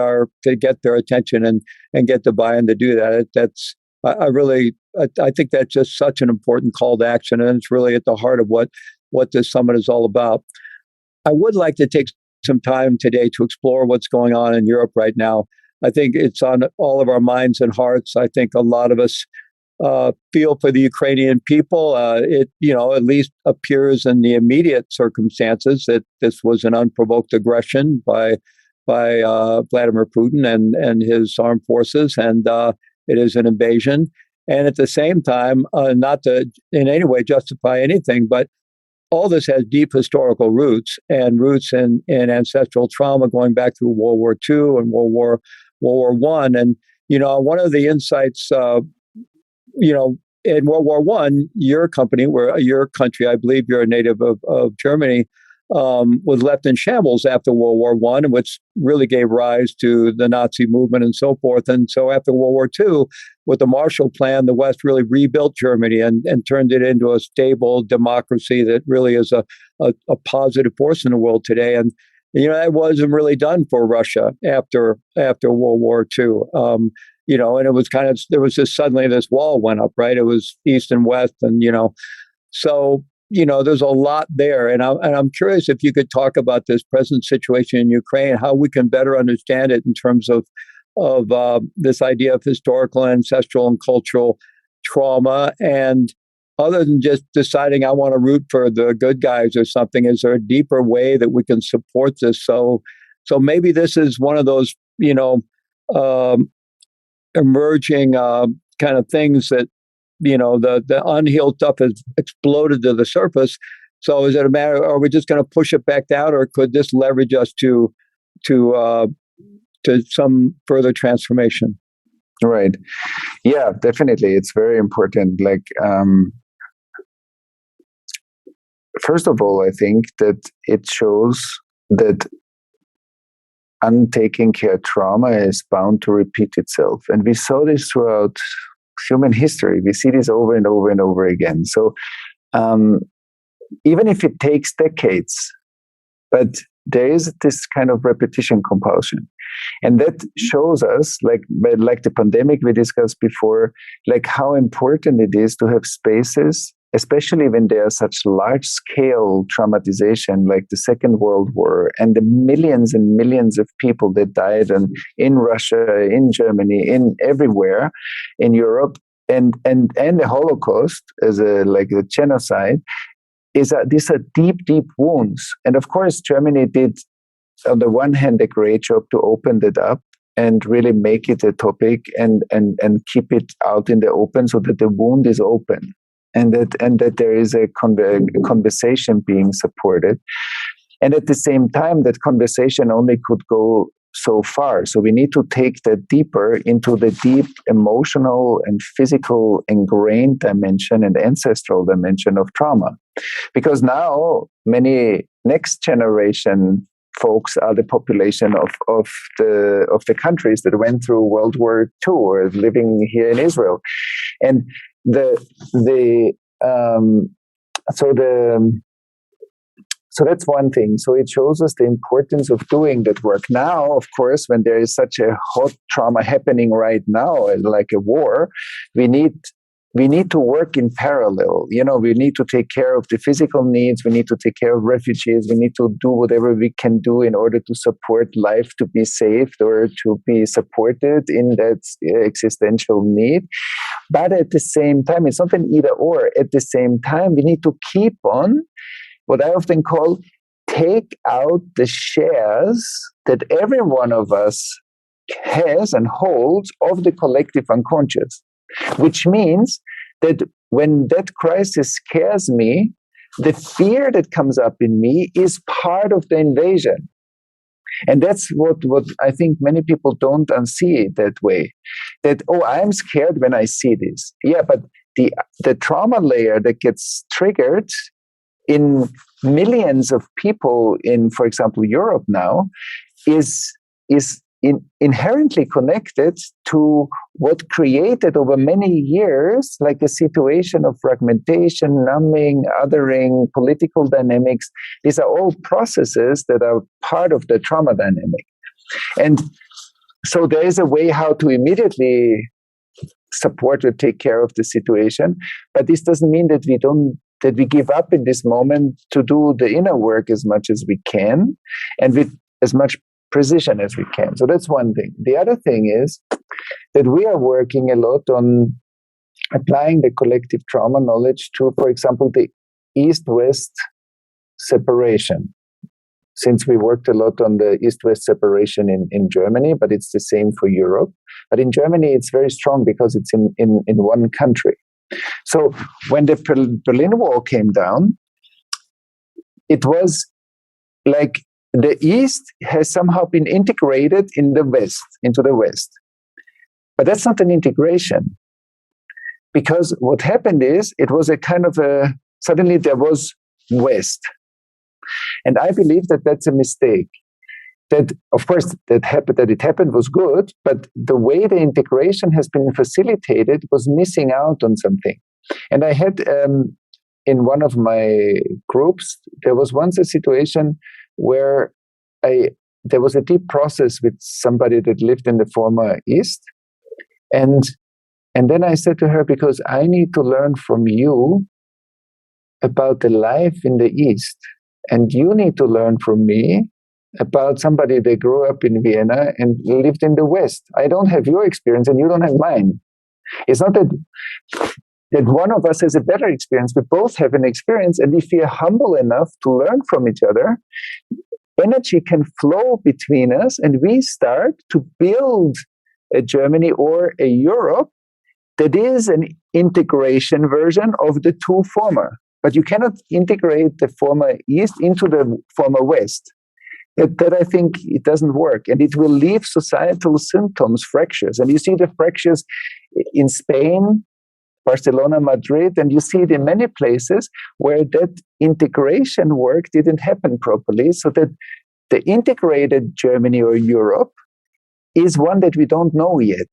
A: their attention and get the buy-in to do that. I think that's just such an important call to action, and it's really at the heart of what this summit is all about. I would like to take some time today to explore what's going on in Europe right now. I think it's on all of our minds and hearts. I think a lot of us feel for the Ukrainian people. It at least appears in the immediate circumstances that this was an unprovoked aggression by Vladimir Putin and his armed forces, and it is an invasion. And at the same time, not to in any way justify anything, but all this has deep historical roots, and roots in ancestral trauma going back through World War II and World War I. And, one of the insights, in World War I, your country, I believe you're a native of Germany, was left in shambles after World War I, which really gave rise to the Nazi movement and so forth. And so after World War II, with the Marshall Plan, the West really rebuilt Germany and turned it into a stable democracy that really is a positive force in the world today. And, that wasn't really done for Russia after World War II. And it was there was just suddenly this wall went up, right? It was East and West, and, so there's a lot there, and I'm curious if you could talk about this present situation in Ukraine, how we can better understand it in terms of this idea of historical, ancestral, and cultural trauma. And other than just deciding I want to root for the good guys or something, is there a deeper way that we can support this? So maybe this is one of those emerging kind of things that, the unhealed stuff has exploded to the surface. So is it a matter, are we just going to push it back down, or could this leverage us to some further transformation?
B: Right. Yeah, definitely. It's very important. Like, first of all, I think that it shows that untaken care trauma is bound to repeat itself. And we saw this throughout human history. We see this over and over and over again. So even if it takes decades, but there is this kind of repetition compulsion. And that shows us, like the pandemic we discussed before, like how important it is to have spaces, especially when there are such large-scale traumatization like the Second World War and the millions and millions of people that died in Russia, in Germany, in everywhere, in Europe, and the Holocaust as a genocide. These are deep, deep wounds. And of course, Germany did, on the one hand, a great job to open it up and really make it a topic and keep it out in the open so that the wound is open and that there is a conversation being supported. And at the same time, that conversation only could go so far. So we need to take that deeper into the deep emotional and physical ingrained dimension and ancestral dimension of trauma. Because now many next generation folks are the population of the countries that went through World War II or living here in Israel. And so that's one thing. So it shows us the importance of doing that work. Now, of course, when there is such a hot trauma happening right now, like a war, we need to work in parallel. We need to take care of the physical needs. We need to take care of refugees. We need to do whatever we can do in order to support life to be saved or to be supported in that existential need. But at the same time, it's not an either or. At the same time, we need to keep on what I often call take out the shares that every one of us has and holds of the collective unconscious, which means that when that crisis scares me, the fear that comes up in me is part of the invasion. And that's what I think many people don't unsee it that way. That, I'm scared when I see this. Yeah, but the trauma layer that gets triggered in millions of people in, for example, Europe now, is inherently connected to what created over many years, like a situation of fragmentation, numbing, othering, political dynamics. These are all processes that are part of the trauma dynamic. And so there is a way how to immediately support or take care of the situation, but this doesn't mean that we give up in this moment to do the inner work as much as we can and with as much precision as we can. So that's one thing. The other thing is that we are working a lot on applying the collective trauma knowledge to, for example, the East-West separation. Since we worked a lot on the East-West separation in Germany, but it's the same for Europe. But in Germany, it's very strong because it's in one country. So when the Berlin Wall came down, it was like the East has somehow been integrated into the West. But that's not an integration. Because what happened is, it was a kind of suddenly there was West. And I believe that that's a mistake. That, of course, that it happened was good, but the way the integration has been facilitated was missing out on something. And I had, in one of my groups, there was once a situation where there was a deep process with somebody that lived in the former East. And then I said to her, because I need to learn from you about the life in the East. And you need to learn from me about somebody that grew up in Vienna and lived in the West. I don't have your experience and you don't have mine. It's not that one of us has a better experience. We both have an experience, and if we are humble enough to learn from each other, energy can flow between us, and we start to build a Germany or a Europe that is an integration version of the two former. But you cannot integrate the former East into the former West. That I think it doesn't work. And it will leave societal symptoms, fractures. And you see the fractures in Spain, Barcelona, Madrid, and you see it in many places where that integration work didn't happen properly, so that the integrated Germany or Europe is one that we don't know yet,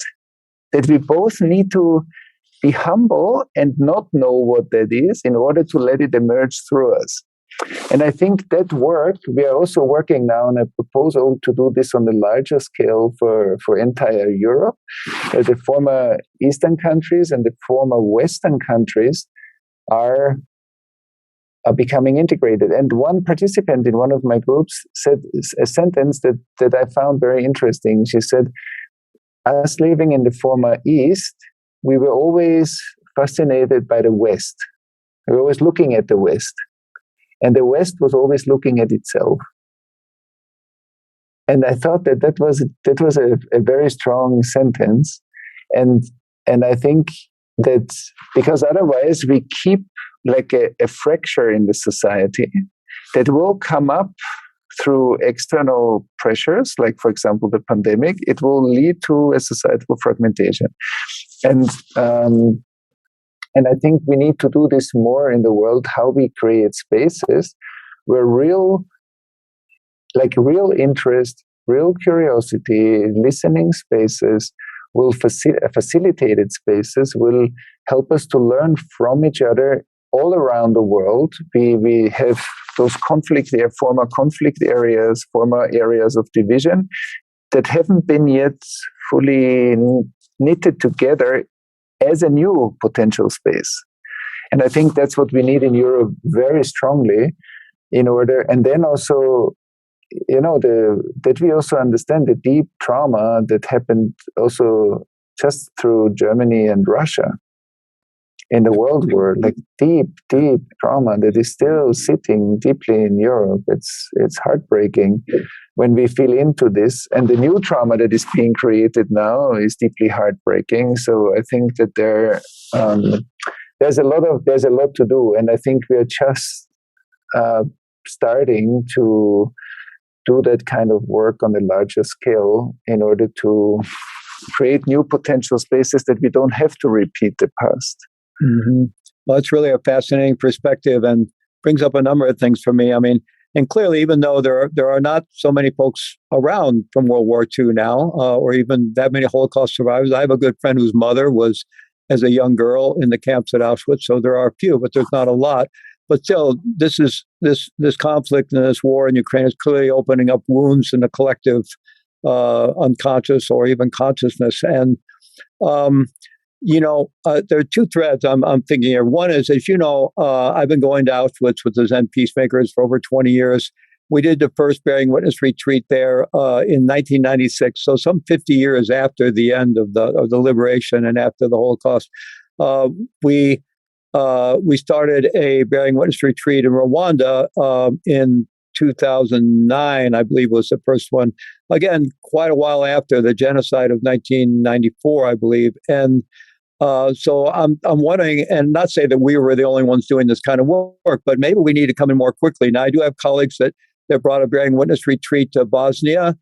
B: that we both need to be humble and not know what that is in order to let it emerge through us. And I think that work, we are also working now on a proposal to do this on a larger scale for entire Europe. The former Eastern countries and the former Western countries are becoming integrated. And one participant in one of my groups said a sentence that I found very interesting. She said, us living in the former East, we were always fascinated by the West. We were always looking at the West. And the West was always looking at itself. And I thought that was a very strong sentence. And I think that because otherwise we keep like a fracture in the society that will come up through external pressures, like, for example, the pandemic. It will lead to a societal fragmentation. And I think we need to do this more in the world, how we create spaces where real interest, real curiosity, listening spaces, facilitated spaces will help us to learn from each other all around the world. We have those former conflict areas, former areas of division that haven't been yet fully knitted together as a new potential space. And I think that's what we need in Europe very strongly in order, and then also, that we also understand the deep trauma that happened also just through Germany and Russia in the world war, like deep trauma that is still sitting deeply in Europe. It's heartbreaking when we feel into this, and the new trauma that is being created now is deeply heartbreaking. So I think that there's a lot to do, and I think we are just starting to do that kind of work on a larger scale in order to create new potential spaces that we don't have to repeat the past.
A: Mm-hmm. Well, it's really a fascinating perspective and brings up a number of things for me. I mean, and clearly, even though there are not so many folks around from World War II now, or even that many Holocaust survivors, I have a good friend whose mother was, as a young girl, in the camps at Auschwitz. So there are a few, but there's not a lot. But still, this conflict and this war in Ukraine is clearly opening up wounds in the collective unconscious or even consciousness. And there are two threads I'm thinking here. One is, as you know, I've been going to Auschwitz with the Zen Peacemakers for over 20 years. We did the first Bearing Witness retreat there in 1996, so some 50 years after the end of the liberation and after the Holocaust. We started a Bearing Witness retreat in Rwanda in 2009, I believe, was the first one. Again, quite a while after the genocide of 1994, I believe. And so I'm wondering, and not say that we were the only ones doing this kind of work, but maybe we need to come in more quickly. Now, I do have colleagues that brought a Bearing Witness retreat to Bosnia,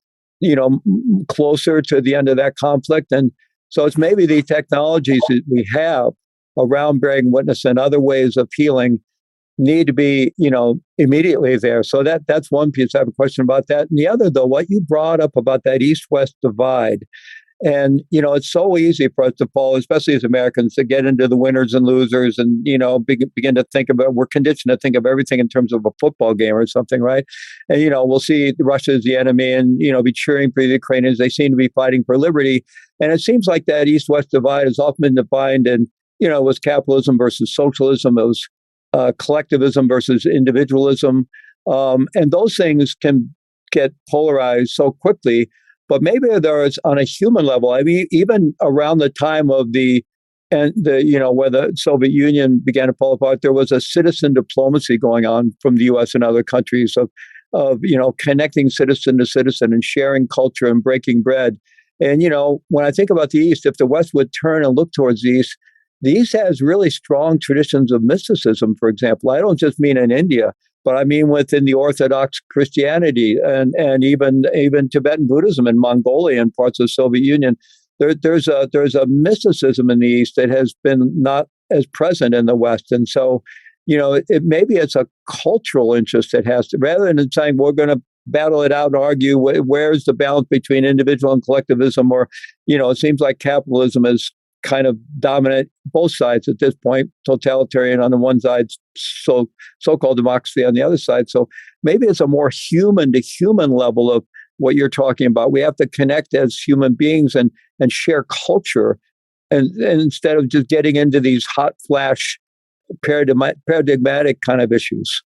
A: closer to the end of that conflict. And so it's maybe the technologies that we have around Bearing Witness and other ways of healing need to be, immediately there. So that's one piece. I have a question about that. And the other, though, what you brought up about that East-West divide. And, it's so easy for us to fall, especially as Americans, to get into the winners and losers and, begin to think about, we're conditioned to think of everything in terms of a football game or something, right? And, we'll see Russia as the enemy and, be cheering for the Ukrainians. They seem to be fighting for liberty. And it seems like that East-West divide has often been defined in, it was capitalism versus socialism. It was collectivism versus individualism. And those things can get polarized so quickly. But maybe there is, on a human level, I mean, even around the time of where the Soviet Union began to fall apart, there was a citizen diplomacy going on from the U.S. and other countries of connecting citizen to citizen and sharing culture and breaking bread. And, when I think about the East, if the West would turn and look towards the East has really strong traditions of mysticism, for example. I don't just mean in India, but I mean within the Orthodox Christianity and even Tibetan Buddhism and Mongolia and parts of the Soviet Union. There's a mysticism in the East that has been not as present in the West. And so, maybe it's a cultural interest that has to, rather than saying we're going to battle it out and argue where's the balance between individual and collectivism, or, it seems like capitalism is kind of dominant both sides at this point, totalitarian on the one side, so-called democracy on the other side. So maybe it's a more human to human level of what you're talking about. We have to connect as human beings and share culture, and instead of just getting into these hot flash paradigmatic kind of issues.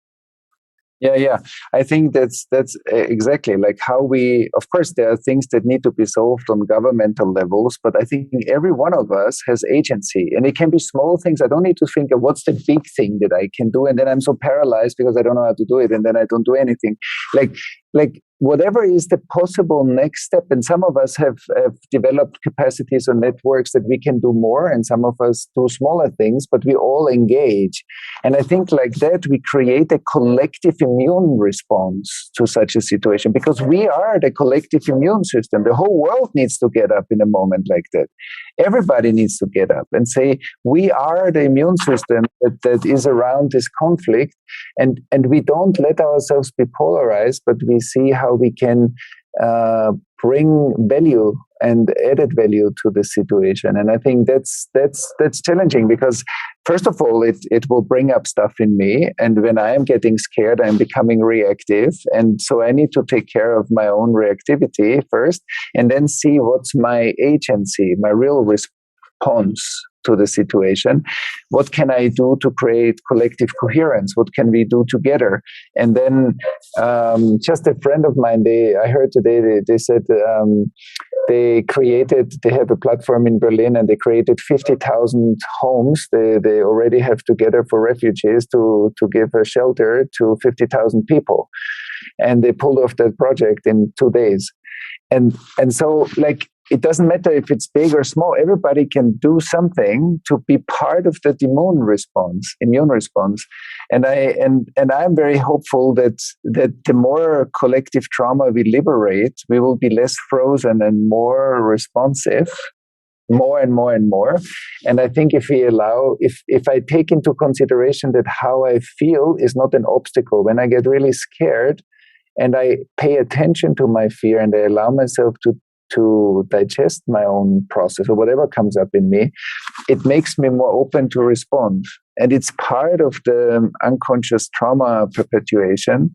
B: Yeah. I think that's exactly like how we, of course, there are things that need to be solved on governmental levels, but I think every one of us has agency, and it can be small things. I don't need to think of what's the big thing that I can do, and then I'm so paralyzed because I don't know how to do it, and then I don't do anything. Like whatever is the possible next step, and some of us have developed capacities or networks that we can do more, and some of us do smaller things, but we all engage. And I think like that, we create a collective immune response to such a situation, because we are the collective immune system. The whole world needs to get up in a moment like that. Everybody needs to get up and say, we are the immune system that is around this conflict, and we don't let ourselves be polarized, but we see how we can bring value and added value to the situation. And I think that's challenging, because first of all, it will bring up stuff in me, and when I am getting scared, I'm becoming reactive, and so I need to take care of my own reactivity first, and then see what's my agency, my real response to the situation. What can I do to create collective coherence? What can we do together? And then just a friend of mine, I heard today, they said they have a platform in Berlin, and they created 50,000 homes they already have together for refugees to give a shelter to 50,000 people. And they pulled off that project in 2 days. And so, like, it doesn't matter if it's big or small. Everybody can do something to be part of that immune response. And I'm very hopeful that the more collective trauma we liberate, we will be less frozen and more responsive, more and more and more. And I think if I take into consideration that how I feel is not an obstacle, when I get really scared and I pay attention to my fear and I allow myself to digest my own process or whatever comes up in me, it makes me more open to respond. And it's part of the unconscious trauma perpetuation.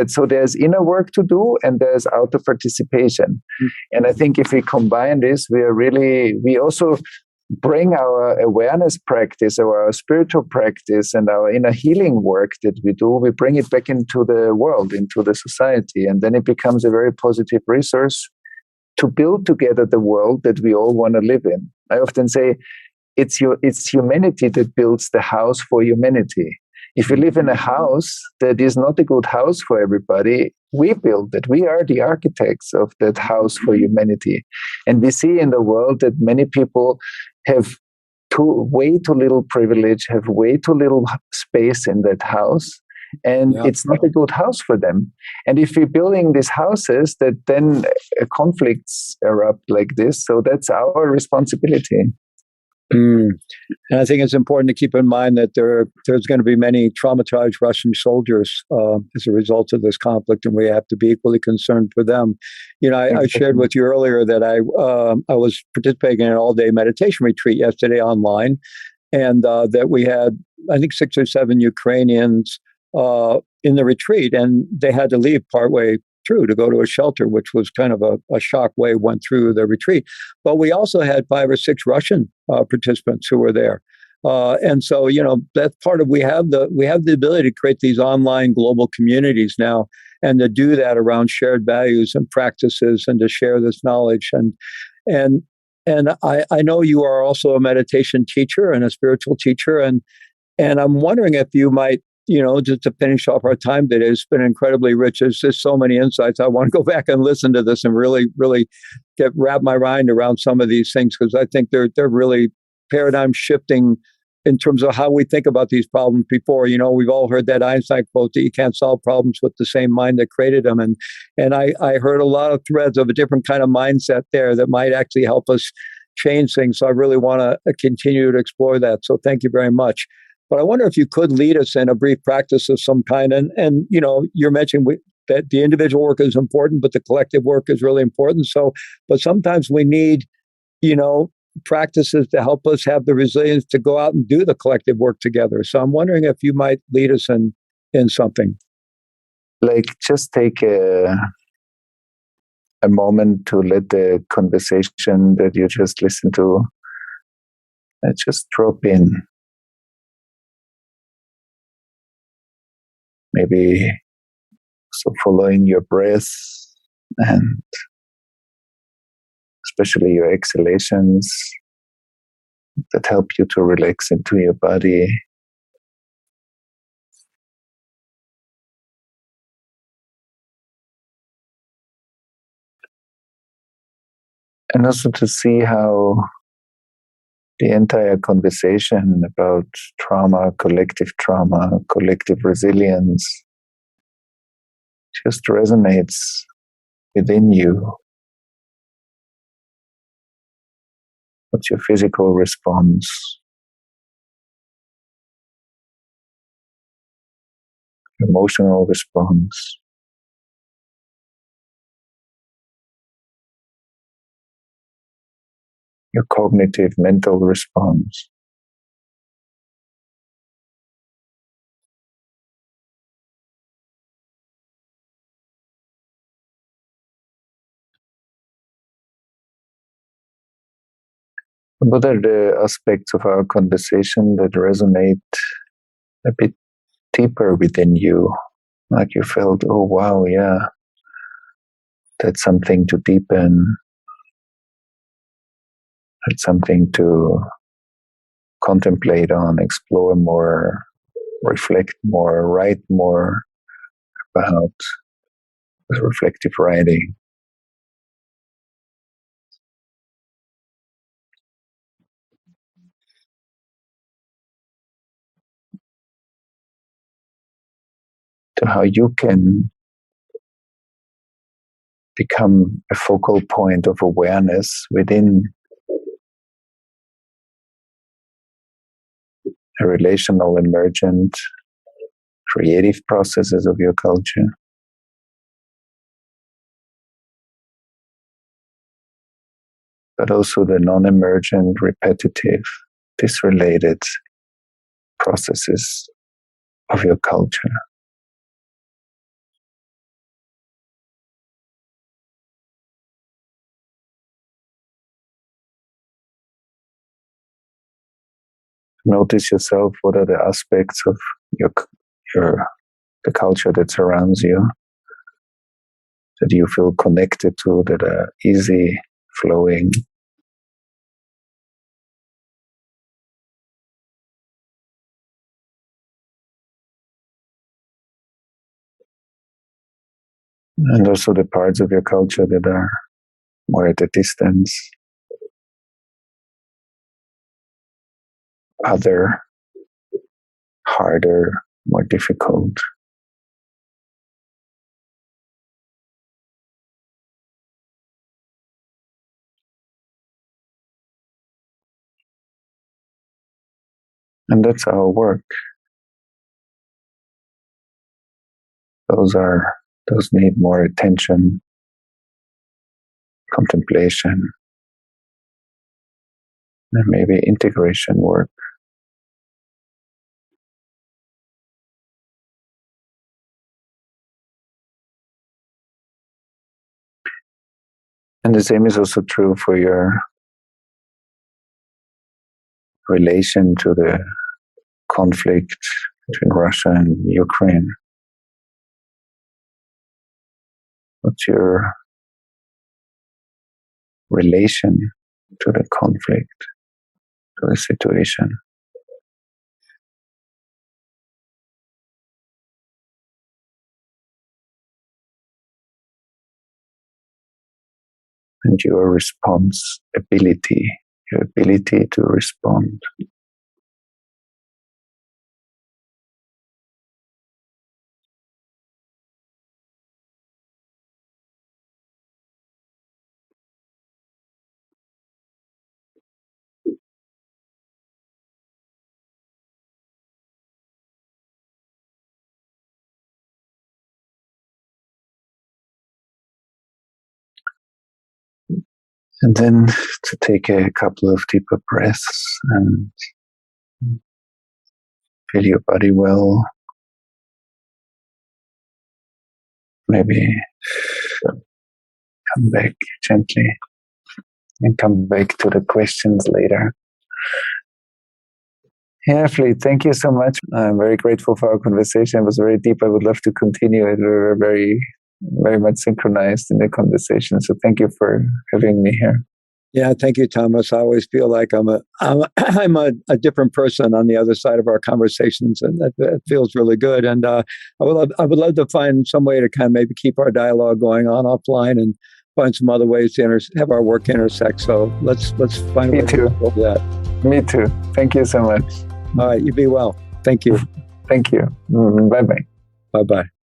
B: So there's inner work to do and there's outer participation. And I think if we combine this, we also bring our awareness practice or our spiritual practice and our inner healing work that we do, we bring it back into the world, into the society. And then it becomes a very positive resource to build together the world that we all want to live in. I often say it's humanity that builds the house for humanity. If you live in a house that is not a good house for everybody, we build it. We are the architects of that house for humanity. And we see in the world that many people have way too little privilege, have way too little space in that house. And it's not a good house for them. And if we're building these houses, that then conflicts erupt like this. So that's our responsibility.
A: And I think it's important to keep in mind that there's going to be many traumatized Russian soldiers as a result of this conflict, and we have to be equally concerned for them. I shared with you earlier that I was participating in an all-day meditation retreat yesterday online, and that we had, I think, 6 or 7 Ukrainians in the retreat, and they had to leave partway through to go to a shelter, which was kind of a shock wave went through the retreat. But we also had 5 or 6 Russian participants who were there. And so, that's part of, we have the ability to create these online global communities now, and to do that around shared values and practices, and to share this knowledge. And I know you are also a meditation teacher and a spiritual teacher, and I'm wondering if you might just to finish off our time today, it's been incredibly rich. There's just so many insights. I want to go back and listen to this and really, really wrap my mind around some of these things, because I think they're really paradigm shifting in terms of how we think about these problems before. We've all heard that Einstein quote that you can't solve problems with the same mind that created them. And I heard a lot of threads of a different kind of mindset there that might actually help us change things. So I really want to continue to explore that. So thank you very much. But I wonder if you could lead us in a brief practice of some kind. And you're mentioning that the individual work is important, but the collective work is really important. So, but sometimes we need, practices to help us have the resilience to go out and do the collective work together. So I'm wondering if you might lead us in something.
B: Like, just take a moment to let the conversation that you just listened to just drop in. Maybe so following your breath, and especially your exhalations that help you to relax into your body. And also to see how the entire conversation about trauma, collective resilience just resonates within you. What's your physical response? Emotional response? Your cognitive, mental response? What are the aspects of our conversation that resonate a bit deeper within you? Like you felt, oh wow, yeah, that's something to deepen. That's something to contemplate on, explore more, reflect more, write more about, reflective writing. To how you can become a focal point of awareness within a relational, emergent, creative processes of your culture. But also the non-emergent, repetitive, disrelated processes of your culture. Notice yourself. What are the aspects of the culture that surrounds you that you feel connected to, that are easy flowing? And also the parts of your culture that are more at a distance, other, harder, more difficult. And that's our work. Those need more attention, contemplation, and maybe integration work. And the same is also true for your relation to the conflict between Russia and Ukraine. What's your relation to the conflict, to the situation? and your response ability, your ability to respond. And then to take a couple of deeper breaths and feel your body well. Maybe come back gently and come back to the questions later. Yeah, Fleet, thank you so much. I'm very grateful for our conversation. It was very deep. I would love to continue it. We were very, very much synchronized in the conversation. So thank you for having me here.
A: Yeah, thank you, Thomas. I always feel like I'm a different person on the other side of our conversations, and that feels really good. And I would love to find some way to kind of maybe keep our dialogue going on offline and find some other ways to have our work intersect. So let's find a way to do that.
B: Me too. Thank you so much.
A: All right, you be well. Thank you.
B: Thank you. Bye-bye.
A: Bye-bye.